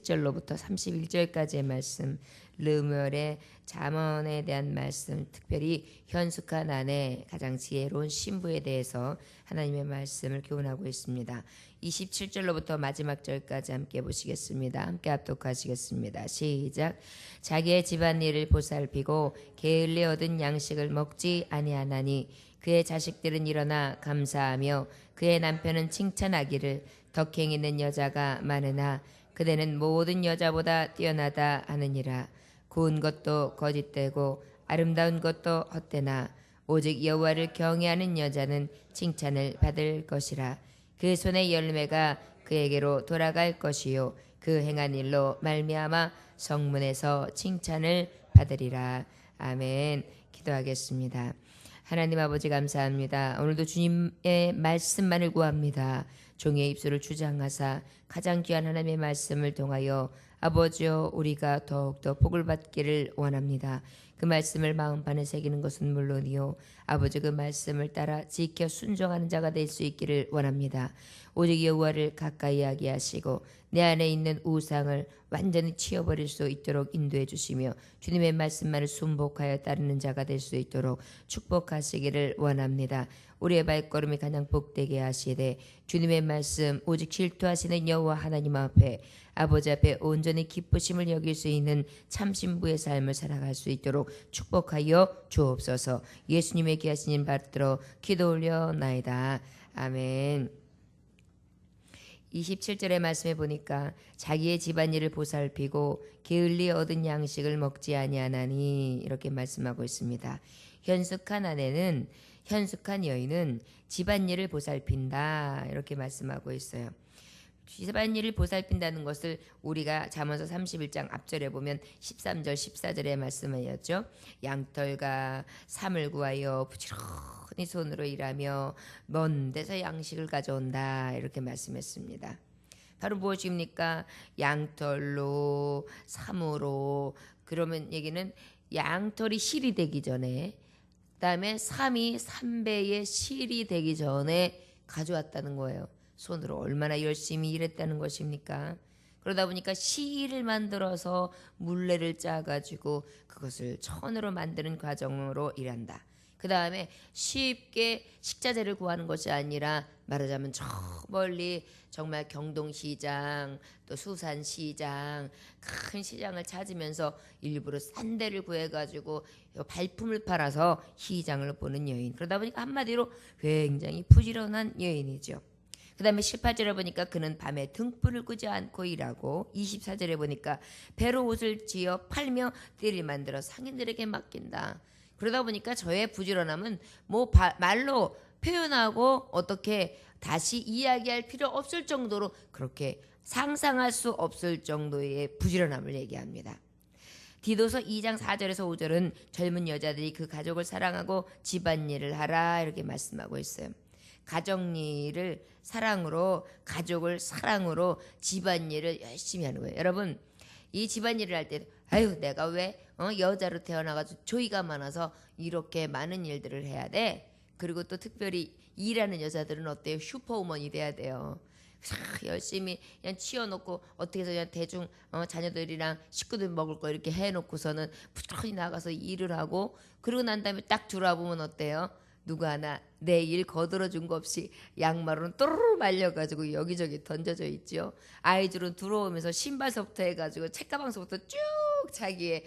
27절로부터 31절까지의 말씀, 르무엘의 잠언에 대한 말씀, 특별히 현숙한 아내, 가장 지혜로운 신부에 대해서 하나님의 말씀을 교훈하고 있습니다. 27절로부터 마지막 절까지 함께 보시겠습니다. 함께 합독하시겠습니다. 시작. 자기의 집안일을 보살피고 게을리 얻은 양식을 먹지 아니하나니 그의 자식들은 일어나 감사하며 그의 남편은 칭찬하기를 덕행 있는 여자가 많으나 그대는 모든 여자보다 뛰어나다 하느니라. 고운 것도 거짓되고 아름다운 것도 헛되나 오직 여호와를 경외하는 여자는 칭찬을 받을 것이라. 그 손의 열매가 그에게로 돌아갈 것이요 그 행한 일로 말미암아 성문에서 칭찬을 받으리라. 아멘. 기도하겠습니다. 하나님 아버지 감사합니다. 오늘도 주님의 말씀만을 구합니다. 종의 입술을 주장하사 가장 귀한 하나님의 말씀을 통하여 아버지여 우리가 더욱더 복을 받기를 원합니다. 그 말씀을 마음판에 새기는 것은 물론이요 아버지 그 말씀을 따라 지켜 순종하는 자가 될 수 있기를 원합니다. 오직 여호와를 가까이 하게 하시고 내 안에 있는 우상을 완전히 치워버릴 수 있도록 인도해 주시며 주님의 말씀만을 순복하여 따르는 자가 될 수 있도록 축복하시기를 원합니다. 우리의 발걸음이 가장 복되게 하시되 주님의 말씀 오직 질투하시는 여호와 하나님 앞에 아버지 앞에 온전히 기쁘심을 여길 수 있는 참신부의 삶을 살아갈 수 있도록 축복하여 주옵소서. 예수님의 귀하신 이름 받들어 기도 올려나이다. 아멘. 27절의 말씀에 보니까 자기의 집안일을 보살피고 게을리 얻은 양식을 먹지 아니하나니 이렇게 말씀하고 있습니다. 현숙한 여인은 집안일을 보살핀다 이렇게 말씀하고 있어요. 집안일을 보살핀다는 것을 우리가 잠언서 31장 앞절에 보면 13절 14절의 말씀이었죠. 양털과 삼을 구하여 부지런히 손으로 일하며 먼 데서 양식을 가져온다 이렇게 말씀했습니다. 바로 무엇입니까? 양털로 삼으로. 그러면 얘기는 양털이 실이 되기 전에 그다음에 삼이 3배의 실이 되기 전에 가져왔다는 거예요. 손으로 얼마나 열심히 일했다는 것입니까? 그러다 보니까 실을 만들어서 물레를 짜가지고 그것을 천으로 만드는 과정으로 일한다. 그 다음에 쉽게 식자재를 구하는 것이 아니라 말하자면 저 멀리 정말 경동시장 또 수산시장 큰 시장을 찾으면서 일부러 싼 데를 구해가지고 발품을 팔아서 시장을 보는 여인. 그러다 보니까 한마디로 굉장히 부지런한 여인이죠. 그 다음에 18절에 보니까 그는 밤에 등불을 끄지 않고 일하고 24절에 보니까 배로 옷을 지어 팔며 띠를 만들어 상인들에게 맡긴다. 그러다 보니까 저의 부지런함은 말로 표현하고 어떻게 다시 이야기할 필요 없을 정도로 그렇게 상상할 수 없을 정도의 부지런함을 얘기합니다. 디도서 2장 4절에서 5절은 젊은 여자들이 그 가족을 사랑하고 집안일을 하라 이렇게 말씀하고 있어요. 가정일을 사랑으로 가족을 사랑으로 집안일을 열심히 하는 거예요. 여러분 이 집안일을 할 때 아유 내가 왜 여자로 태어나가지고 조이가 많아서 이렇게 많은 일들을 해야 돼. 그리고 또 특별히 일하는 여자들은 어때요? 슈퍼우먼이 돼야 돼요. 열심히 그냥 치워놓고 어떻게 해서 그냥 대충 자녀들이랑 식구들 먹을 거 이렇게 해놓고서는 부지런히 나가서 일을 하고 그러고 난 다음에 딱 들어와보면 어때요? 누구 하나 내 일 거들어준 거 없이 양말은 또르르 말려가지고 여기저기 던져져 있죠. 아이들은 들어오면서 신발서부터 해가지고 책가방서부터 쭉 자기의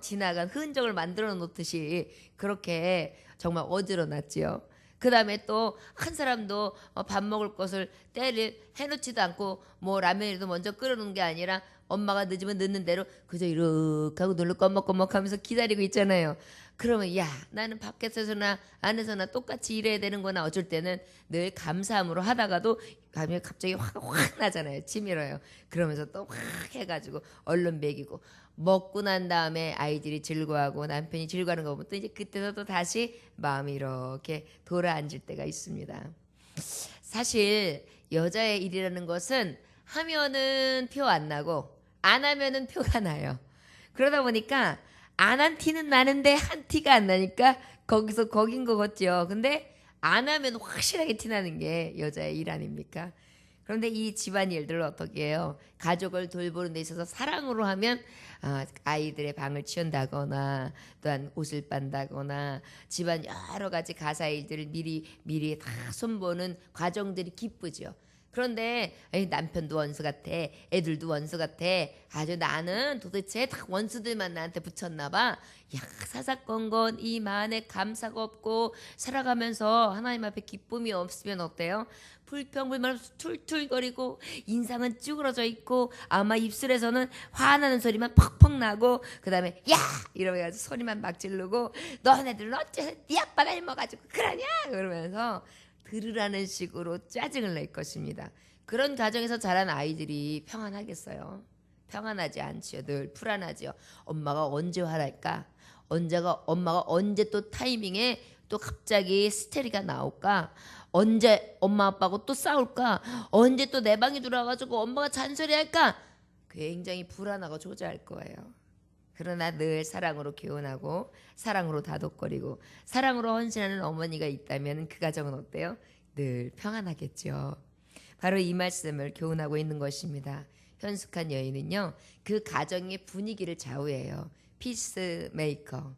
지나간 흔적을 만들어 놓듯이 그렇게 정말 어지러놨지요. 그 다음에 또 한 사람도 밥 먹을 것을 때를 해놓지도 않고 뭐 라면이라도 먼저 끓여놓은 게 아니라 엄마가 늦으면 늦는 대로 그저 이렇게 하고 놀러 꺼먹꺼먹 하면서 기다리고 있잖아요. 그러면 야 나는 밖에서나 안에서나 똑같이 일해야 되는구나. 어쩔 때는 늘 감사함으로 하다가도 갑자기 확 나잖아요. 치밀어요. 그러면서 또 확 해가지고 얼른 먹이고 먹고 난 다음에 아이들이 즐거워하고 남편이 즐거워하는 거 보면 또 이제 그때도 또 다시 마음이 이렇게 돌아앉을 때가 있습니다. 사실 여자의 일이라는 것은 하면은 표 안 나고 안 하면은 표가 나요. 그러다 보니까 안 한 티는 나는데 한 티가 안 나니까 거기서 거긴 거 같죠. 근데 안 하면 확실하게 티 나는 게 여자의 일 아닙니까? 그런데 이 집안일들을 어떻게 해요? 가족을 돌보는 데 있어서 사랑으로 하면 아이들의 방을 치운다거나 또한 옷을 빤다거나 집안 여러 가지 가사 일들을 미리 다 손보는 과정들이 기쁘죠. 그런데 에이, 남편도 원수 같아, 애들도 원수 같아, 아주 나는 도대체 다 원수들만 나한테 붙였나 봐. 야, 사사건건 이 만에 감사가 없고 살아가면서 하나님 앞에 기쁨이 없으면 어때요? 불평불만 툴툴거리고 인상은 쭈그러져 있고 아마 입술에서는 화나는 소리만 퍽퍽 나고 그 다음에 야! 이러면서 소리만 막 지르고 너네들은 어째서 네 아빠가 해먹어가지고 그러냐? 그러면서 들으라는 식으로 짜증을 낼 것입니다. 그런 가정에서 자란 아이들이 평안하겠어요? 평안하지 않지요. 늘 불안하지요. 엄마가 언제 화날까? 엄마가 언제 또 타이밍에 또 갑자기 스테리가 나올까? 언제 엄마 아빠하고 또 싸울까? 언제 또 내 방에 들어와가지고 엄마가 잔소리할까? 굉장히 불안하고 조자할 거예요. 그러나 늘 사랑으로 교훈하고 사랑으로 다독거리고 사랑으로 헌신하는 어머니가 있다면 그 가정은 어때요? 늘 평안하겠죠. 바로 이 말씀을 교훈하고 있는 것입니다. 현숙한 여인은요, 그 가정의 분위기를 좌우해요. 피스메이커,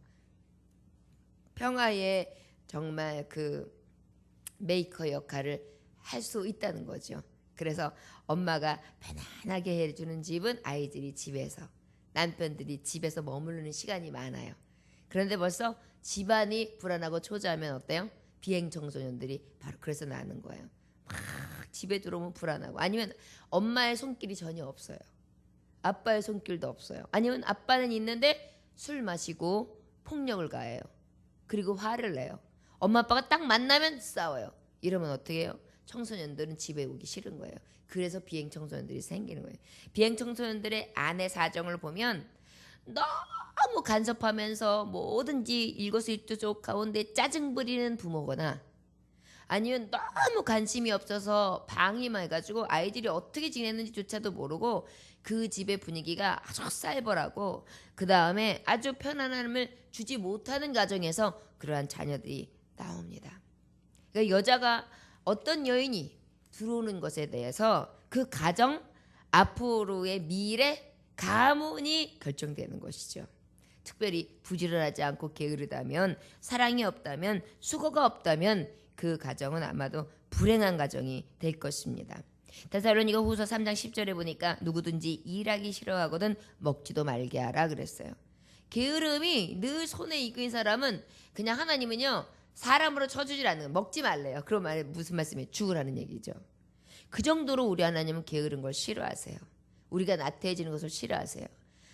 평화의 정말 그 메이커 역할을 할 수 있다는 거죠. 그래서 엄마가 편안하게 해주는 집은 아이들이 집에서, 남편들이 집에서 머무르는 시간이 많아요. 그런데 벌써 집안이 불안하고 초조하면 어때요? 비행 청소년들이 바로 그래서 나는 거예요. 막 집에 들어오면 불안하고, 아니면 엄마의 손길이 전혀 없어요. 아빠의 손길도 없어요. 아니면 아빠는 있는데 술 마시고 폭력을 가해요. 그리고 화를 내요. 엄마 아빠가 딱 만나면 싸워요. 이러면 어떻게 해요? 청소년들은 집에 오기 싫은 거예요. 그래서 비행 청소년들이 생기는 거예요. 비행 청소년들의 아내 사정을 보면 너무 간섭하면서 뭐든지 일거수일투족 가운데 짜증 부리는 부모거나, 아니면 너무 관심이 없어서 방임해가지고 아이들이 어떻게 지내는지조차도 모르고 그 집의 분위기가 아주 쌀벌하고 그 다음에 아주 편안함을 주지 못하는 가정에서 그러한 자녀들이 나옵니다. 그러니까 여자가, 어떤 여인이 들어오는 것에 대해서 그 가정 앞으로의 미래 가문이 결정되는 것이죠. 특별히 부지런하지 않고 게으르다면, 사랑이 없다면, 수고가 없다면 그 가정은 아마도 불행한 가정이 될 것입니다. 데살로니가 후서 3장 10절에 보니까 누구든지 일하기 싫어하거든 먹지도 말게 하라 그랬어요. 게으름이 늘 손에 이끈 사람은 그냥 하나님은요, 사람으로 쳐주질 않는, 먹지 말래요. 그런 말이 무슨 말씀이에요? 죽으라는 얘기죠. 그 정도로 우리 하나님은 게으른 걸 싫어하세요. 우리가 나태해지는 것을 싫어하세요.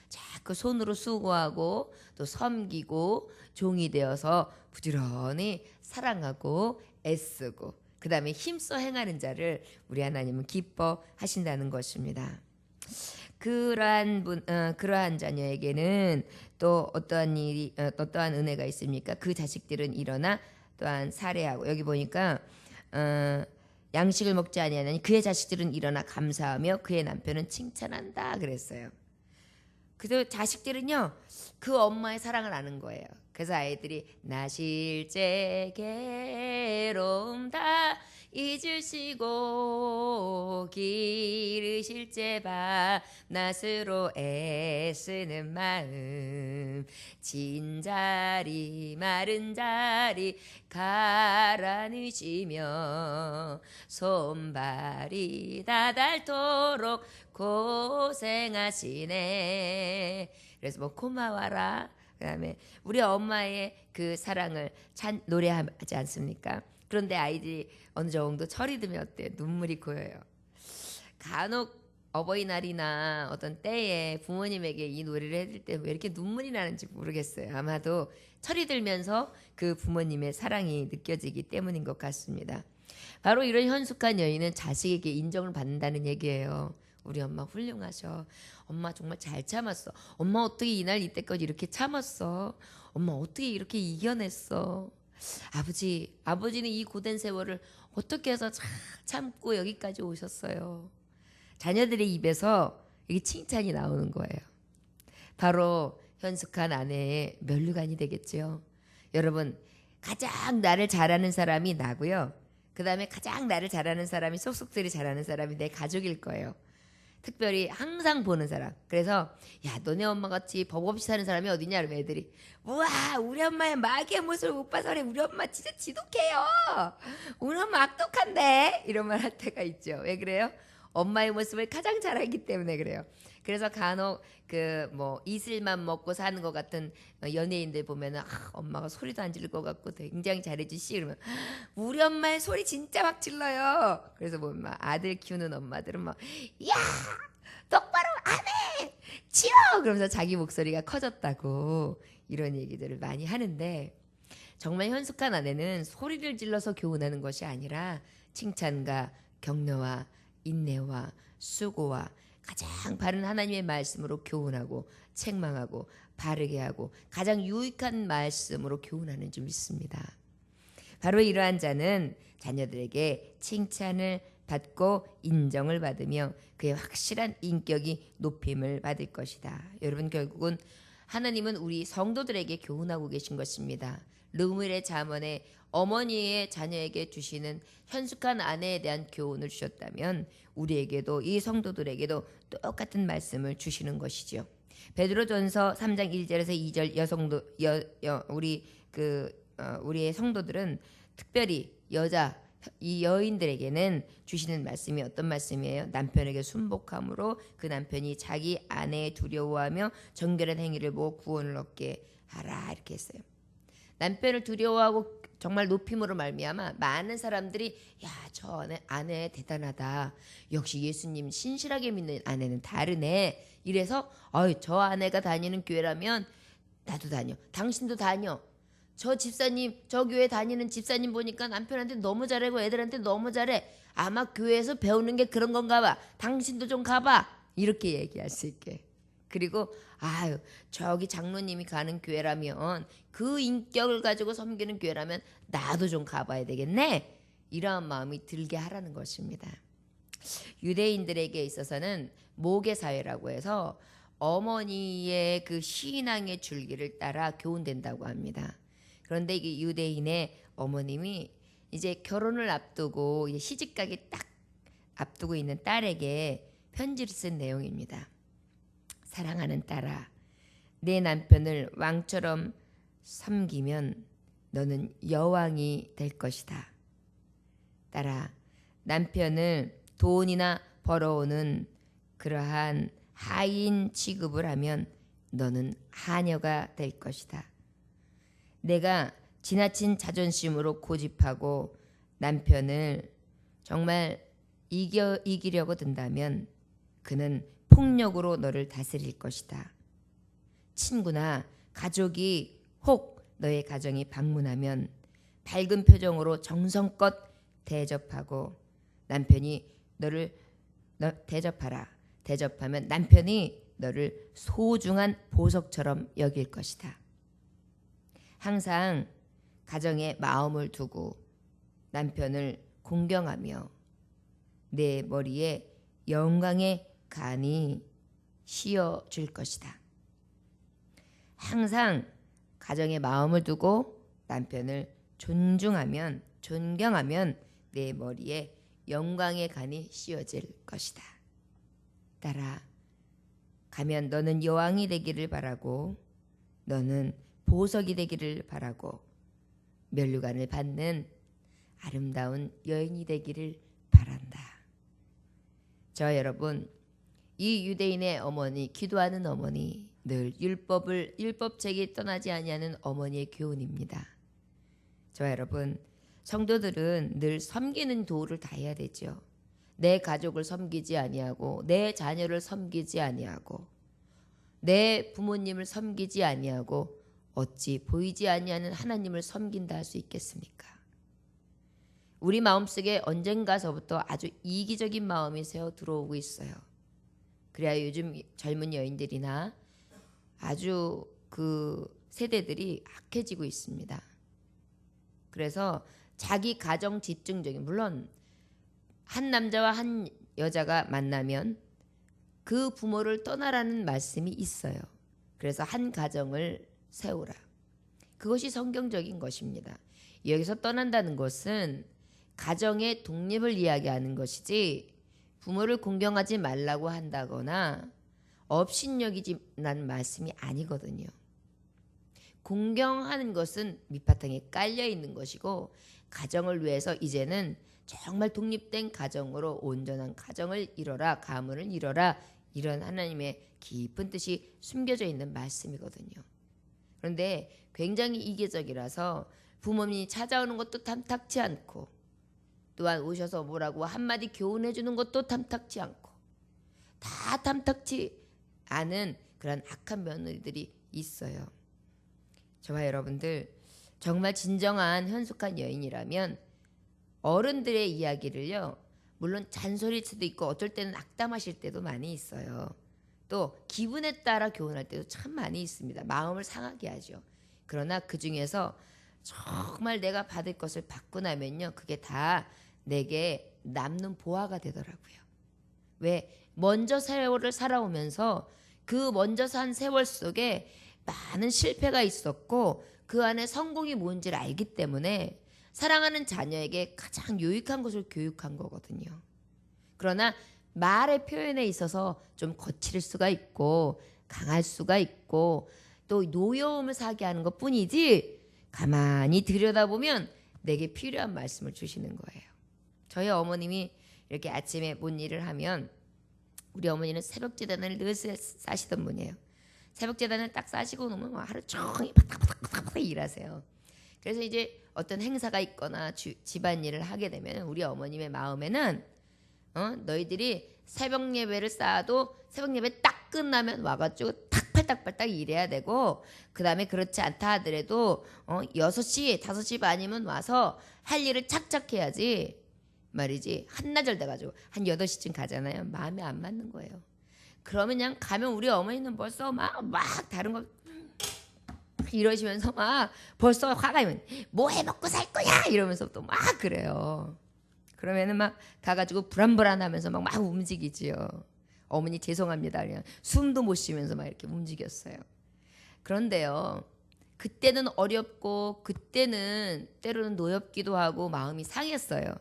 자꾸 손으로 수고하고 또 섬기고 종이 되어서 부지런히 사랑하고 애쓰고 그 다음에 힘써 행하는 자를 우리 하나님은 기뻐하신다는 것입니다. 그러한 자녀에게는 또 어떠한 은혜가 있습니까? 그 자식들은 일어나 또한 살해하고, 여기 보니까 양식을 먹지 아니하나니 그의 자식들은 일어나 감사하며 그의 남편은 칭찬한다 그랬어요. 그래서 자식들은요, 그 엄마의 사랑을 아는 거예요. 그래서 아이들이 나 실제 괴로움 다 잊으시고 기르실제 밤낮으로 애쓰는 마음, 진자리 마른 자리 가라앉으시며 손발이 다 닳도록 고생하시네. 그래서 뭐 고마워라, 그 다음에 우리 엄마의 그 사랑을 노래하지 않습니까? 그런데 아이들이 어느 정도 철이 들면 어때요? 눈물이 고여요. 간혹 어버이날이나 어떤 때에 부모님에게 이 노래를 해줄 때 왜 이렇게 눈물이 나는지 모르겠어요. 아마도 철이 들면서 그 부모님의 사랑이 느껴지기 때문인 것 같습니다. 바로 이런 현숙한 여인은 자식에게 인정을 받는다는 얘기예요. 우리 엄마 훌륭하셔. 엄마 정말 잘 참았어. 엄마 어떻게 이날 이때까지 이렇게 참았어. 엄마 어떻게 이렇게 이겨냈어. 아버지는 이 고된 세월을 어떻게 해서 참고 여기까지 오셨어요. 자녀들의 입에서 이게 칭찬이 나오는 거예요. 바로 현숙한 아내의 면류관이 되겠죠. 여러분, 가장 나를 잘하는 사람이 나고요. 그 다음에 가장 나를 잘하는 사람이 속속들이 잘하는 사람이 내 가족일 거예요. 특별히 항상 보는 사람. 그래서 야 너네 엄마 같이 법 없이 사는 사람이 어디냐 그러면 애들이 우와 우리 엄마의 마귀의 모습을 못 봐서 그래. 우리 엄마 진짜 지독해요. 우리 엄마 악독한데 이런 말 할 때가 있죠. 왜 그래요? 엄마의 모습을 가장 잘 알기 때문에 그래요. 그래서 간혹 그 뭐 이슬만 먹고 사는 것 같은 연예인들 보면은 엄마가 소리도 안 지를 것 같고 굉장히 잘해주시 그러면 우리 엄마의 소리 진짜 막 질러요. 그래서 보면 막 아들 키우는 엄마들은 막 야 똑바로 안 해 치워 그러면서 자기 목소리가 커졌다고 이런 얘기들을 많이 하는데 정말 현숙한 아내는 소리를 질러서 교훈하는 것이 아니라 칭찬과 격려와 인내와 수고와 가장 바른 하나님의 말씀으로 교훈하고 책망하고 바르게 하고 가장 유익한 말씀으로 교훈하는 줄 믿습니다. 바로 이러한 자는 자녀들에게 칭찬을 받고 인정을 받으며 그의 확실한 인격이 높임을 받을 것이다. 여러분 결국은 하나님은 우리 성도들에게 교훈하고 계신 것입니다. 르무엘의 잠언에 어머니의 자녀에게 주시는 현숙한 아내에 대한 교훈을 주셨다면 우리에게도 이 성도들에게도 똑같은 말씀을 주시는 것이죠. 베드로전서 3장 1절에서 2절 우리의 성도들은 특별히 이 여인들에게는 주시는 말씀이 어떤 말씀이에요? 남편에게 순복함으로 그 남편이 자기 아내의 두려워하며 정결한 행위를 보고 구원을 얻게 하라 이렇게 했어요. 남편을 두려워하고 정말 높임으로 말미암아 많은 사람들이 야, 저 아내 대단하다. 역시 예수님 신실하게 믿는 아내는 다르네. 이래서 저 아내가 다니는 교회라면 나도 다녀. 당신도 다녀. 저 집사님, 저 교회 다니는 집사님 보니까 남편한테 너무 잘하고 애들한테 너무 잘해. 아마 교회에서 배우는 게 그런 건가 봐. 당신도 좀 가봐. 이렇게 얘기할 수 있게. 그리고 저기 장로님이 가는 교회라면 그 인격을 가지고 섬기는 교회라면 나도 좀 가봐야 되겠네. 이러한 마음이 들게 하라는 것입니다. 유대인들에게 있어서는 모계사회라고 해서 어머니의 그 신앙의 줄기를 따라 교훈된다고 합니다. 그런데 이게 유대인의 어머님이 이제 결혼을 앞두고 이제 시집가기 딱 앞두고 있는 딸에게 편지를 쓴 내용입니다. 사랑하는 딸아, 내 남편을 왕처럼 섬기면 너는 여왕이 될 것이다. 딸아, 남편을 돈이나 벌어오는 그러한 하인 취급을 하면 너는 하녀가 될 것이다. 내가 지나친 자존심으로 고집하고 남편을 정말 이기려고 든다면 그는 폭력으로 너를 다스릴 것이다. 친구나 가족이 혹 너의 가정에 방문하면 밝은 표정으로 정성껏 대접하고 남편이 너를 대접하라. 대접하면 남편이 너를 소중한 보석처럼 여길 것이다. 항상 가정에 마음을 두고 남편을 공경하며 내 머리에 영광의 간이 씌어줄 것이다. 항상 가정에 마음을 두고 남편을 존경하면 내 머리에 영광의 간이 씌어질 것이다. 딸아, 가면 너는 여왕이 되기를 바라고 너는 보석이 되기를 바라고 면류관을 받는 아름다운 여인이 되기를 바란다. 저 여러분, 이 유대인의 어머니, 기도하는 어머니, 늘 율법책이 떠나지 아니하는 어머니의 교훈입니다. 저 여러분, 성도들은 늘 섬기는 도를 다해야 되죠. 내 가족을 섬기지 아니하고 내 자녀를 섬기지 아니하고 내 부모님을 섬기지 아니하고 어찌 보이지 아니하는 하나님을 섬긴다 할 수 있겠습니까? 우리 마음속에 언젠가서부터 아주 이기적인 마음이 새어 들어오고 있어요. 그래야 요즘 젊은 여인들이나 아주 그 세대들이 악해지고 있습니다. 그래서 자기 가정 집중적인, 물론 한 남자와 한 여자가 만나면 그 부모를 떠나라는 말씀이 있어요. 그래서 한 가정을 세우라. 그것이 성경적인 것입니다. 여기서 떠난다는 것은 가정의 독립을 이야기하는 것이지 부모를 공경하지 말라고 한다거나 업신여기지라는 말씀이 아니거든요. 공경하는 것은 밑바탕에 깔려 있는 것이고 가정을 위해서 이제는 정말 독립된 가정으로 온전한 가정을 이뤄라, 가문을 이뤄라, 이런 하나님의 깊은 뜻이 숨겨져 있는 말씀이거든요. 그런데 굉장히 이계적이라서 부모님이 찾아오는 것도 탐탁치 않고 또한 오셔서 뭐라고 한마디 교훈해 주는 것도 탐탁치 않고 다 탐탁치 않은 그런 악한 며느리들이 있어요. 저와 여러분들 정말 진정한 현숙한 여인이라면 어른들의 이야기를요, 물론 잔소리일 수도 있고 어쩔 때는 악담하실 때도 많이 있어요. 또 기분에 따라 교훈할 때도 참 많이 있습니다. 마음을 상하게 하죠. 그러나 그 중에서 정말 내가 받을 것을 받고 나면요, 그게 다 내게 남는 보화가 되더라고요. 왜? 먼저 세월을 살아오면서 그 먼저 산 세월 속에 많은 실패가 있었고 그 안에 성공이 뭔지를 알기 때문에 사랑하는 자녀에게 가장 유익한 것을 교육한 거거든요. 그러나 말의 표현에 있어서 좀 거칠 수가 있고 강할 수가 있고 또 노여움을 사게 하는 것뿐이지 가만히 들여다보면 내게 필요한 말씀을 주시는 거예요. 저희 어머님이 이렇게 아침에 뭔 일을 하면 우리 어머니는 새벽제단을 늘 싸시던 분이에요. 새벽제단을 딱 싸시고 놓으면 하루 종일 바닥바닥 일하세요. 그래서 이제 어떤 행사가 있거나 집안일을 하게 되면 우리 어머님의 마음에는 너희들이 새벽 예배를 쌓아도 새벽 예배 딱 끝나면 와가지고 탁 팔딱팔딱 일해야 되고 그 다음에 그렇지 않다 하더라도 6시 5시 반이면 와서 할 일을 착착 해야지 말이지. 한나절 돼가지고 한 8시쯤 가잖아요. 마음에 안 맞는 거예요. 그러면 그냥 가면 우리 어머니는 벌써 막 다른 거 이러시면서 막 벌써 화가 나면 뭐 해먹고 살 거냐 이러면서 또 막 그래요. 그러면은 막 가가지고 불안불안하면서 막 움직이지요. 어머니 죄송합니다. 그냥 숨도 못 쉬면서 막 이렇게 움직였어요. 그런데요, 그때는 어렵고 그때는 때로는 노엽기도 하고 마음이 상했어요.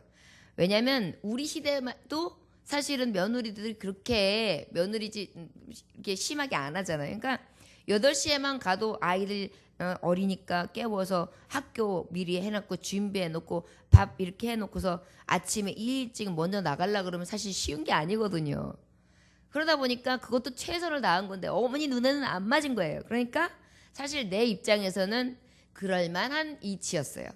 왜냐하면 우리 시대도 사실은 며느리들이 그렇게 며느리지 이렇게 심하게 안 하잖아요. 그러니까 8시에만 가도 아이들 어리니까 깨워서 학교 미리 해놓고 준비해놓고 밥 이렇게 해놓고서 아침에 일찍 먼저 나가려고 그러면 사실 쉬운 게 아니거든요. 그러다 보니까 그것도 최선을 다한 건데 어머니 눈에는 안 맞은 거예요. 그러니까 사실 내 입장에서는 그럴 만한 이치였어요.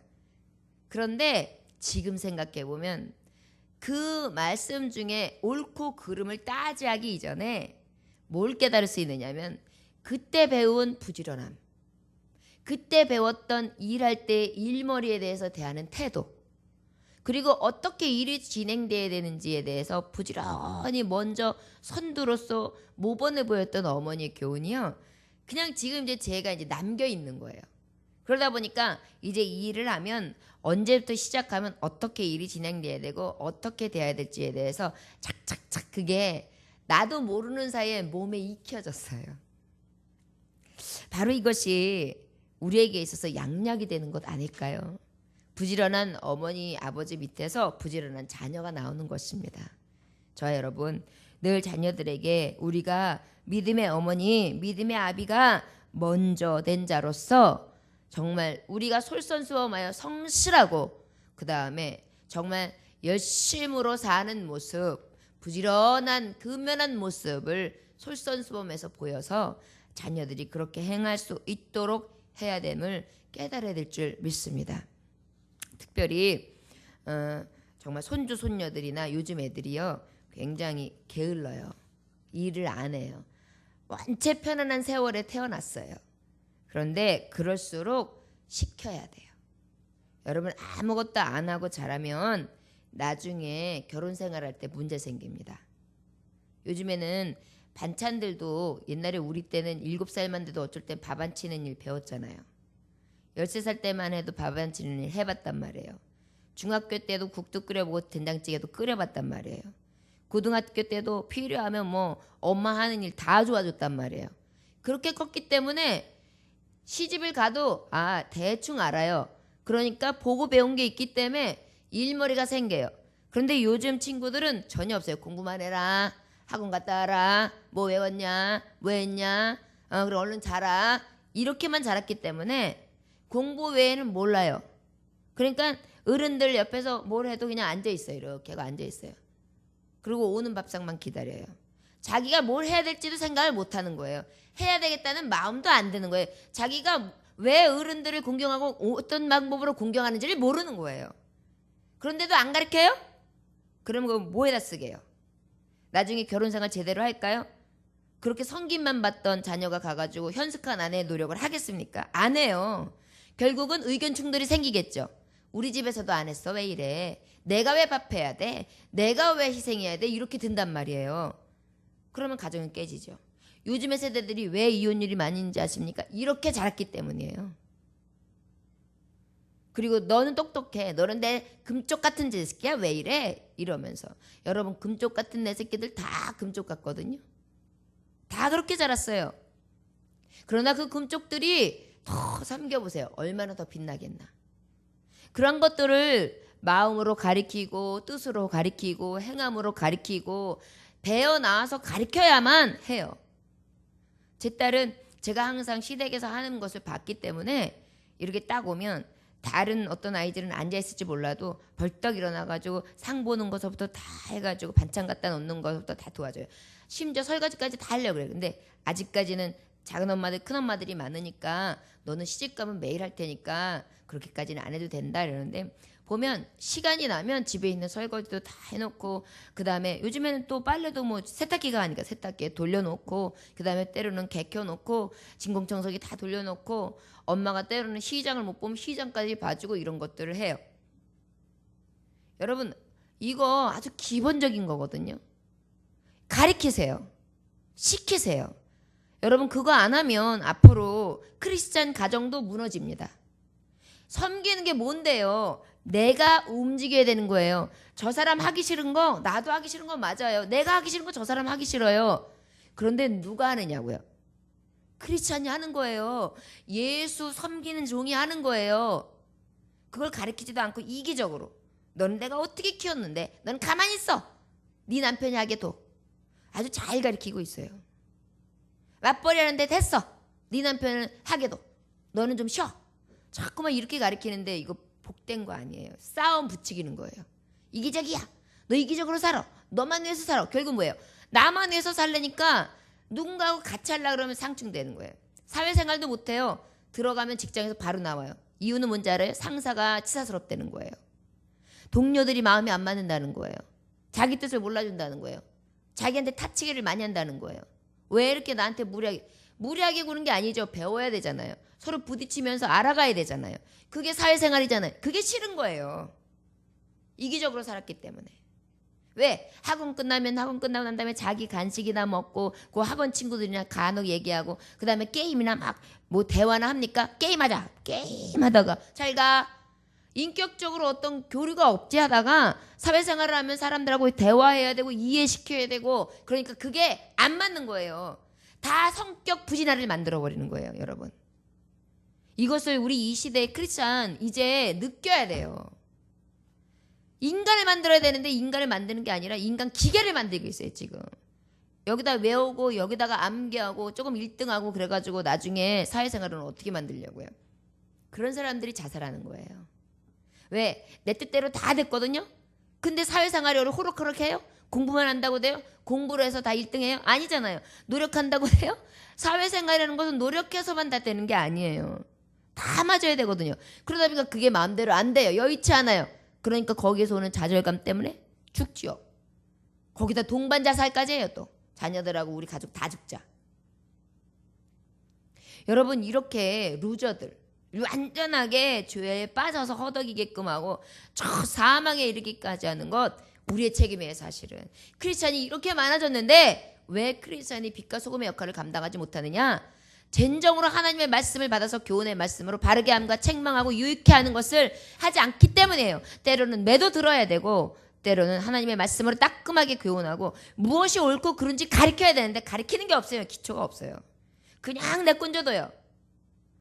그런데 지금 생각해보면 그 말씀 중에 옳고 그름을 따지하기 이전에 뭘 깨달을 수 있느냐면 그때 배운 부지런함, 그때 배웠던 일할 때 일머리에 대해서 대하는 태도, 그리고 어떻게 일이 진행돼야 되는지에 대해서 부지런히 먼저 선두로서 모범을 보였던 어머니의 교훈이요, 그냥 지금 이제 제가 이제 남겨 있는 거예요. 그러다 보니까 이제 이 일을 하면 언제부터 시작하면 어떻게 일이 진행돼야 되고 어떻게 돼야 될지에 대해서 착착착 그게 나도 모르는 사이에 몸에 익혀졌어요. 바로 이것이 우리에게 있어서 양약이 되는 것 아닐까요? 부지런한 어머니 아버지 밑에서 부지런한 자녀가 나오는 것입니다. 저와 여러분, 늘 자녀들에게 우리가 믿음의 어머니, 믿음의 아비가 먼저 된 자로서 정말 우리가 솔선수범하여 성실하고 그 다음에 정말 열심으로 사는 모습, 부지런한 근면한 모습을 솔선수범해서 보여서 자녀들이 그렇게 행할 수 있도록 해야 됨을 깨달아야 될 줄 믿습니다. 특별히 정말 손주 손녀들이나 요즘 애들이요 굉장히 게을러요. 일을 안 해요. 원체 편안한 세월에 태어났어요. 그런데 그럴수록 시켜야 돼요. 여러분 아무것도 안 하고 자라면 나중에 결혼 생활할 때 문제 생깁니다. 요즘에는 반찬들도 옛날에 우리 때는 7살만 돼도 어쩔 땐 밥 안 치는 일 배웠잖아요. 13살 때만 해도 밥 안 치는 일 해봤단 말이에요. 중학교 때도 국도 끓여보고 된장찌개도 끓여봤단 말이에요. 고등학교 때도 필요하면 뭐 엄마 하는 일 다 도와줬단 말이에요. 그렇게 컸기 때문에 시집을 가도 대충 알아요. 그러니까 보고 배운 게 있기 때문에 일머리가 생겨요. 그런데 요즘 친구들은 전혀 없어요. 공부만 해라. 학원 갔다 와라. 뭐 외웠냐? 뭐 했냐? 그럼 얼른 자라. 이렇게만 자랐기 때문에 공부 외에는 몰라요. 그러니까 어른들 옆에서 뭘 해도 그냥 앉아있어요. 이렇게 하고 앉아있어요. 그리고 오는 밥상만 기다려요. 자기가 뭘 해야 될지도 생각을 못하는 거예요. 해야 되겠다는 마음도 안 드는 거예요. 자기가 왜 어른들을 공경하고 어떤 방법으로 공경하는지를 모르는 거예요. 그런데도 안 가르쳐요? 그럼 그거 뭐에다 쓰게요? 나중에 결혼생활 제대로 할까요? 그렇게 성김만 받던 자녀가 가가지고 현숙한 아내의 노력을 하겠습니까? 안 해요. 결국은 의견 충돌이 생기겠죠. 우리 집에서도 안 했어. 왜 이래? 내가 왜 밥해야 돼? 내가 왜 희생해야 돼? 이렇게 든단 말이에요. 그러면 가정은 깨지죠. 요즘의 세대들이 왜 이혼율이 많은지 아십니까? 이렇게 자랐기 때문이에요. 그리고 너는 똑똑해. 너는 내 금쪽 같은 제 새끼야. 왜 이래? 이러면서. 여러분 금쪽 같은 내 새끼들 다 금쪽 같거든요. 다 그렇게 자랐어요. 그러나 그 금쪽들이 더 삼겨보세요. 얼마나 더 빛나겠나. 그런 것들을 마음으로 가리키고 뜻으로 가리키고 행함으로 가리키고 배어 나와서 가리켜야만 해요. 제 딸은 제가 항상 시댁에서 하는 것을 봤기 때문에 이렇게 딱 오면 다른 어떤 아이들은 앉아있을지 몰라도 벌떡 일어나가지고 상 보는 것부터 다 해가지고 반찬 갖다 놓는 것부터 다 도와줘요. 심지어 설거지까지 다 하려고 그래요. 근데 아직까지는 작은 엄마들 큰 엄마들이 많으니까 너는 시집가면 매일 할 테니까 그렇게까지는 안 해도 된다 이러는데 보면 시간이 나면 집에 있는 설거지도 다 해놓고 그 다음에 요즘에는 또 빨래도 뭐 세탁기가 아니까 세탁기에 돌려놓고 그 다음에 때로는 개켜놓고 진공청소기 다 돌려놓고 엄마가 때로는 시장을 못 보면 시장까지 봐주고 이런 것들을 해요. 여러분 이거 아주 기본적인 거거든요. 가르치세요. 시키세요. 여러분 그거 안 하면 앞으로 크리스찬 가정도 무너집니다. 섬기는 게 뭔데요? 내가 움직여야 되는 거예요. 저 사람 하기 싫은 거 나도 하기 싫은 거 맞아요. 내가 하기 싫은 거 저 사람 하기 싫어요. 그런데 누가 하느냐고요? 크리스찬이 하는 거예요. 예수 섬기는 종이 하는 거예요. 그걸 가르치지도 않고 이기적으로 너는 내가 어떻게 키웠는데 넌 가만히 있어. 네 남편이 하게 둬. 아주 잘 가르치고 있어요. 맞벌이 하는데 됐어. 네 남편은 하게 둬. 너는 좀 쉬어. 자꾸만 이렇게 가르치는데 이거 복된 거 아니에요. 싸움 부추기는 거예요. 이기적이야. 너 이기적으로 살아. 너만 위해서 살아. 결국 뭐예요? 나만 위해서 살려니까 누군가하고 같이 하려고 그러면 상충되는 거예요. 사회생활도 못해요. 들어가면 직장에서 바로 나와요. 이유는 뭔지 알아요? 상사가 치사스럽다는 거예요. 동료들이 마음이 안 맞는다는 거예요. 자기 뜻을 몰라준다는 거예요. 자기한테 타치기를 많이 한다는 거예요. 왜 이렇게 나한테 무리하게 구는 게 아니죠. 배워야 되잖아요. 서로 부딪히면서 알아가야 되잖아요. 그게 사회생활이잖아요. 그게 싫은 거예요. 이기적으로 살았기 때문에. 왜? 학원 끝나고 난 다음에 자기 간식이나 먹고 그 학원 친구들이랑 간혹 얘기하고 그 다음에 게임이나 막 뭐 대화나 합니까? 게임하자. 게임하다가 잘 가. 인격적으로 어떤 교류가 없지 하다가 사회생활을 하면 사람들하고 대화해야 되고 이해시켜야 되고 그러니까 그게 안 맞는 거예요. 다 성격 부진화를 만들어버리는 거예요. 여러분. 이것을 우리 이 시대의 크리스찬 이제 느껴야 돼요. 인간을 만들어야 되는데 인간을 만드는 게 아니라 인간 기계를 만들고 있어요. 지금. 여기다 외우고 여기다가 암기하고 조금 1등하고 그래가지고 나중에 사회생활은 어떻게 만들려고요. 그런 사람들이 자살하는 거예요. 왜? 내 뜻대로 다 됐거든요. 근데 사회생활이 호락호락해요? 공부만 한다고 돼요? 공부를 해서 다 1등해요? 아니잖아요. 노력한다고 돼요? 사회생활이라는 것은 노력해서만 다 되는 게 아니에요. 다 맞아야 되거든요. 그러다 보니까 그게 마음대로 안 돼요. 여의치 않아요. 그러니까 거기에서 오는 좌절감 때문에 죽지요. 거기다 동반자살까지 해요. 또 자녀들하고 우리 가족 다 죽자. 여러분 이렇게 루저들 완전하게 죄에 빠져서 허덕이게끔 하고 저 사망에 이르기까지 하는 것 우리의 책임이에요. 사실은 크리스찬이 이렇게 많아졌는데 왜 크리스찬이 빛과 소금의 역할을 감당하지 못하느냐. 진정으로 하나님의 말씀을 받아서 교훈의 말씀으로 바르게 함과 책망하고 유익케 하는 것을 하지 않기 때문이에요. 때로는 매도 들어야 되고 때로는 하나님의 말씀으로 따끔하게 교훈하고 무엇이 옳고 그른지 가르쳐야 되는데 가르치는 게 없어요. 기초가 없어요. 그냥 내꾼져도요.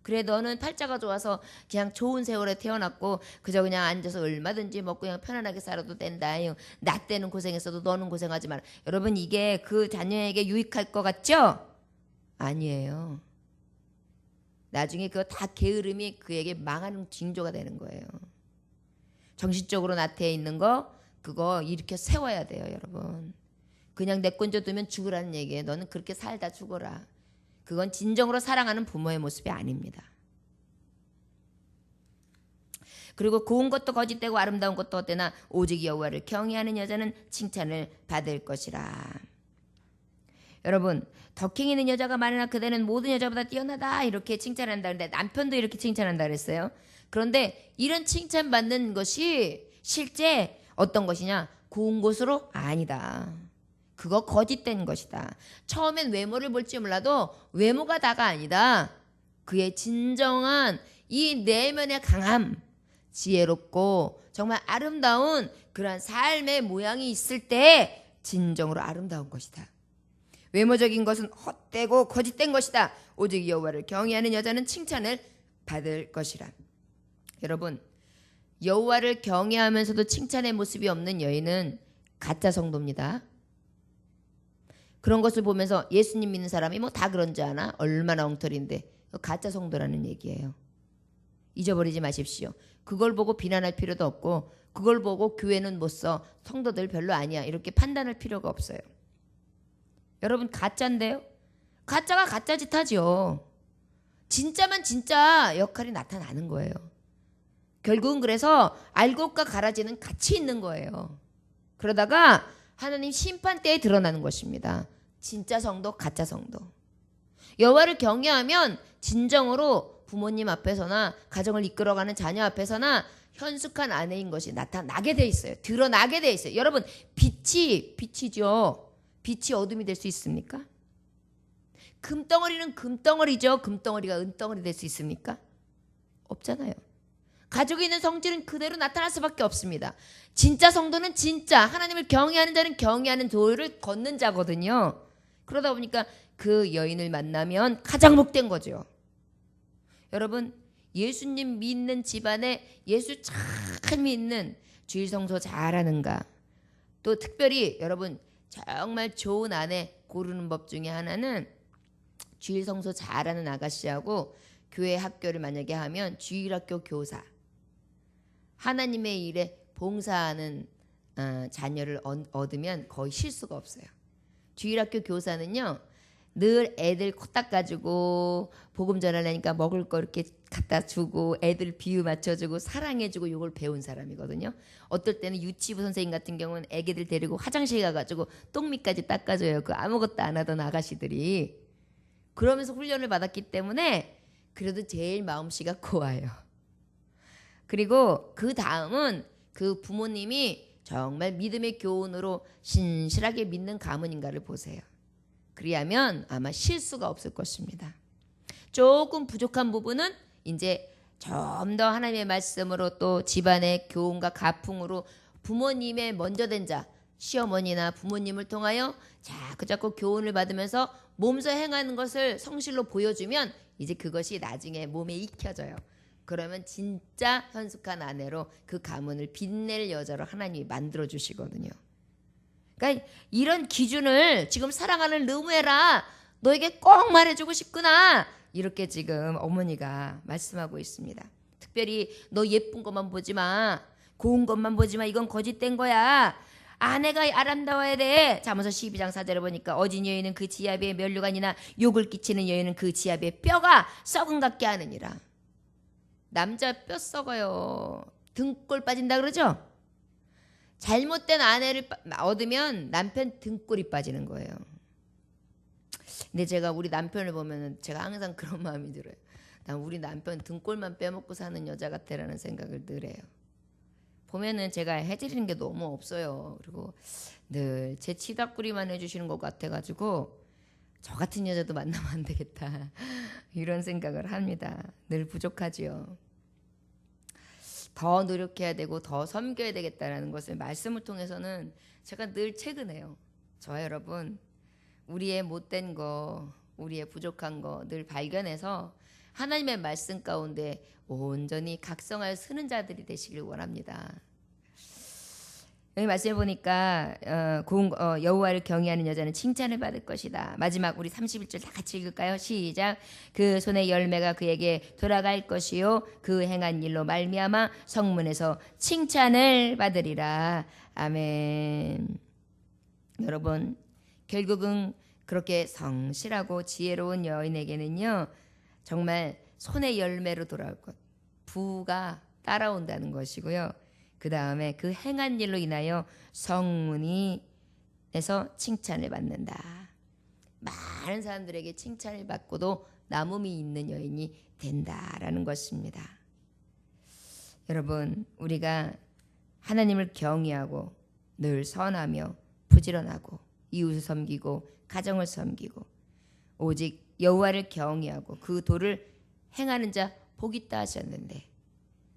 그래 너는 팔자가 좋아서 그냥 좋은 세월에 태어났고 그저 그냥 앉아서 얼마든지 먹고 그냥 편안하게 살아도 된다. 나 때는 고생했어도 너는 고생하지 마라. 여러분 이게 그 자녀에게 유익할 것 같죠? 아니에요. 나중에 그거 다 게으름이 그에게 망하는 징조가 되는 거예요. 정신적으로 나태해 있는 거 그거 일으켜 세워야 돼요, 여러분. 그냥 내건져 두면 죽으라는 얘기예요. 너는 그렇게 살다 죽어라. 그건 진정으로 사랑하는 부모의 모습이 아닙니다. 그리고 고운 것도 거짓되고 아름다운 것도 헛되나 오직 여호와를 경외하는 여자는 칭찬을 받을 것이라. 여러분 덕행 있는 여자가 많으나 그대는 모든 여자보다 뛰어나다 이렇게 칭찬한다. 그런데 남편도 이렇게 칭찬한다 그랬어요. 그런데 이런 칭찬받는 것이 실제 어떤 것이냐? 고운 것으로 아니다. 그거 거짓된 것이다. 처음엔 외모를 볼지 몰라도 외모가 다가 아니다. 그의 진정한 이 내면의 강함, 지혜롭고 정말 아름다운 그러한 삶의 모양이 있을 때 진정으로 아름다운 것이다. 외모적인 것은 헛되고 거짓된 것이다. 오직 여호와를 경외하는 여자는 칭찬을 받을 것이라. 여러분 여호와를 경외하면서도 칭찬의 모습이 없는 여인은 가짜 성도입니다. 그런 것을 보면서 예수님 믿는 사람이 뭐 다 그런지 아나? 얼마나 엉터리인데. 가짜 성도라는 얘기예요. 잊어버리지 마십시오. 그걸 보고 비난할 필요도 없고 그걸 보고 교회는 못 써. 성도들 별로 아니야. 이렇게 판단할 필요가 없어요. 여러분 가짜인데요? 가짜가 가짜 짓 하죠. 진짜만 진짜 역할이 나타나는 거예요. 결국은 그래서 알곡과 가라지는 같이 있는 거예요. 그러다가 하나님 심판대에 드러나는 것입니다. 진짜 성도, 가짜 성도. 여호와를 경외하면 진정으로 부모님 앞에서나 가정을 이끌어가는 자녀 앞에서나 현숙한 아내인 것이 나타나게 돼 있어요. 드러나게 돼 있어요. 여러분 빛이죠. 빛이 어둠이 될 수 있습니까? 금덩어리는 금덩어리죠. 금덩어리가 은덩어리 될 수 있습니까? 없잖아요. 가지고 있는 성질은 그대로 나타날 수밖에 없습니다. 진짜 성도는 진짜 하나님을 경외하는 자는 경외하는 도를 걷는 자거든요. 그러다 보니까 그 여인을 만나면 가장 복된 거죠. 여러분 예수님 믿는 집안에 예수 잘 믿는 주일 성소 잘하는가. 또 특별히 여러분 정말 좋은 아내 고르는 법 중에 하나는 주일 성소 잘하는 아가씨하고 교회 학교를 만약에 하면 주일학교 교사 하나님의 일에 봉사하는 자녀를 얻으면 거의 실수가 없어요. 주일학교 교사는요 늘 애들 코 닦아주고 복음 전하려니까 먹을 거 이렇게 갖다 주고 애들 비유 맞춰주고 사랑해주고 이걸 배운 사람이거든요. 어떨 때는 유치부 선생님 같은 경우는 애기들 데리고 화장실 가가지고 똥밑까지 닦아줘요. 그 아무것도 안 하던 아가씨들이. 그러면서 훈련을 받았기 때문에 그래도 제일 마음씨가 고와요. 그리고 그 다음은 그 부모님이 정말 믿음의 교훈으로 신실하게 믿는 가문인가를 보세요. 그리하면 아마 실수가 없을 것입니다. 조금 부족한 부분은 이제 좀 더 하나님의 말씀으로 또 집안의 교훈과 가풍으로 부모님의 먼저 된 자, 시어머니나 부모님을 통하여 자꾸 교훈을 받으면서 몸소 행하는 것을 성실로 보여주면 이제 그것이 나중에 몸에 익혀져요. 그러면 진짜 현숙한 아내로 그 가문을 빛낼 여자로 하나님이 만들어 주시거든요. 그러니까 이런 기준을 지금 사랑하는 르무엘아 너에게 꼭 말해주고 싶구나 이렇게 지금 어머니가 말씀하고 있습니다. 특별히 너 예쁜 것만 보지 마. 고운 것만 보지 마. 이건 거짓된 거야. 아내가 아름다워야 돼. 잠언서 12장 4절에 보니까 어진 여인은 그 지압에 면류관이나 욕을 끼치는 여인은 그 지압에 뼈가 썩은 같게 하느니라. 남자 뼈 썩어요. 등골 빠진다 그러죠? 잘못된 아내를 얻으면 남편 등골이 빠지는 거예요. 근데 제가 우리 남편을 보면 제가 항상 그런 마음이 들어요. 난 우리 남편 등골만 빼먹고 사는 여자 같아라는 생각을 늘 해요. 보면은 제가 해드리는 게 너무 없어요. 그리고 늘 제 치닫구리만 해주시는 것 같아가지고 저 같은 여자도 만나면 안 되겠다 이런 생각을 합니다. 늘 부족하지요. 더 노력해야 되고 더 섬겨야 되겠다라는 것을 말씀을 통해서는 제가 늘 체근해요. 저와 여러분 우리의 못된 거 우리의 부족한 거 늘 발견해서 하나님의 말씀 가운데 온전히 각성하여 쓰는 자들이 되시길 원합니다. 여기 말씀해 보니까 여호와를 경외하는 여자는 칭찬을 받을 것이다. 마지막 우리 31절 다 같이 읽을까요? 시작. 그 손의 열매가 그에게 돌아갈 것이요 그 행한 일로 말미암아 성문에서 칭찬을 받으리라. 아멘. 여러분, 결국은 그렇게 성실하고 지혜로운 여인에게는요 정말 손의 열매로 돌아올 것, 부가 따라온다는 것이고요. 그 다음에 그 행한 일로 인하여 성문에서 칭찬을 받는다. 많은 사람들에게 칭찬을 받고도 남음이 있는 여인이 된다라는 것입니다. 여러분, 우리가 하나님을 경외하고 늘 선하며 부지런하고 이웃을 섬기고 가정을 섬기고 오직 여호와를 경외하고 그 도를 행하는 자 복이 있다 하셨는데,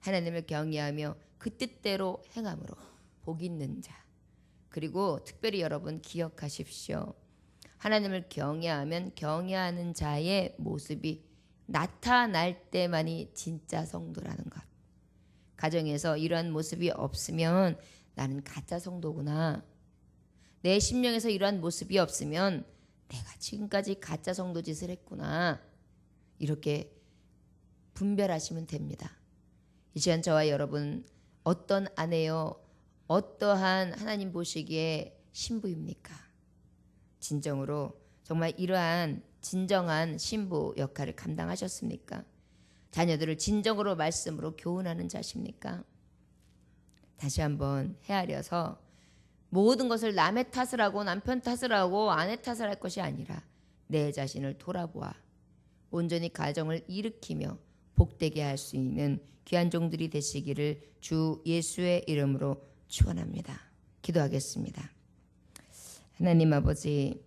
하나님을 경외하며 그 뜻대로 행함으로 복 있는 자. 그리고 특별히 여러분 기억하십시오. 하나님을 경외하면 경외하는 자의 모습이 나타날 때만이 진짜 성도라는 것. 가정에서 이러한 모습이 없으면 나는 가짜 성도구나. 내 심령에서 이러한 모습이 없으면 내가 지금까지 가짜 성도 짓을 했구나. 이렇게 분별하시면 됩니다. 이 시간 저와 여러분 어떤 아내요, 어떠한 하나님 보시기에 신부입니까? 진정으로 정말 이러한 진정한 신부 역할을 감당하셨습니까? 자녀들을 진정으로 말씀으로 교훈하는 자십니까? 다시 한번 헤아려서 모든 것을 남의 탓을 하고 남편 탓을 하고 아내 탓을 할 것이 아니라 내 자신을 돌아보아 온전히 가정을 일으키며 복되게 할 수 있는 귀한 종들이 되시기를 주 예수의 이름으로 축원합니다. 기도하겠습니다. 하나님 아버지,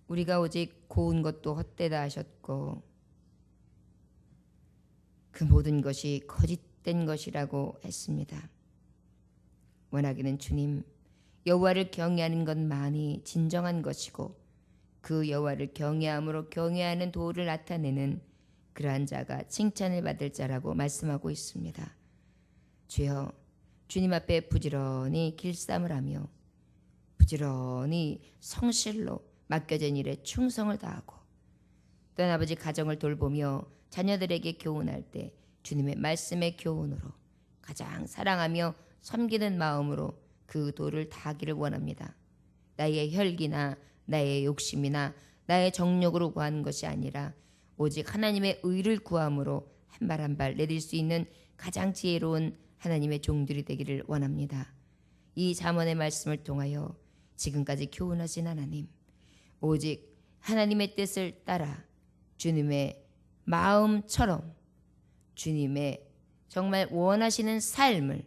우리가 오직 고운 것도 헛되다 하셨고 그 모든 것이 거짓된 것이라고 했습니다. 원하기는 주님, 여호와를 경외하는 것만이 진정한 것이고 그 여호와를 경외함으로 경외하는 도를 나타내는 그러한 자가 칭찬을 받을 자라고 말씀하고 있습니다. 주여, 주님 앞에 부지런히 길쌈을 하며 부지런히 성실로 맡겨진 일에 충성을 다하고 또한 아버지 가정을 돌보며 자녀들에게 교훈할 때 주님의 말씀의 교훈으로 가장 사랑하며 섬기는 마음으로 그 도를 다하기를 원합니다. 나의 혈기나 나의 욕심이나 나의 정욕으로 구하는 것이 아니라 오직 하나님의 의를 구함으로 한 발 한 발 내딜 수 있는 가장 지혜로운 하나님의 종들이 되기를 원합니다. 이 잠언의 말씀을 통하여 지금까지 교훈하신 하나님, 오직 하나님의 뜻을 따라 주님의 마음처럼 주님의 정말 원하시는 삶을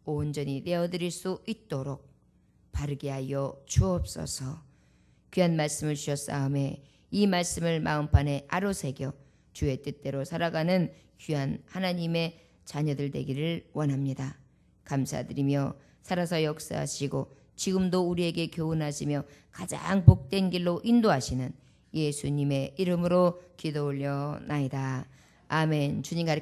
온전히 내어드릴 수 있도록 바르게 하여 주옵소서. 귀한 말씀을 주셨사오매 이 말씀을 마음판에 아로새겨 주의 뜻대로 살아가는 귀한 하나님의 자녀들 되기를 원합니다. 감사드리며 살아서 역사하시고 지금도 우리에게 교훈하시며 가장 복된 길로 인도하시는 예수님의 이름으로 기도 올려나이다. 아멘. 주님 가르쳐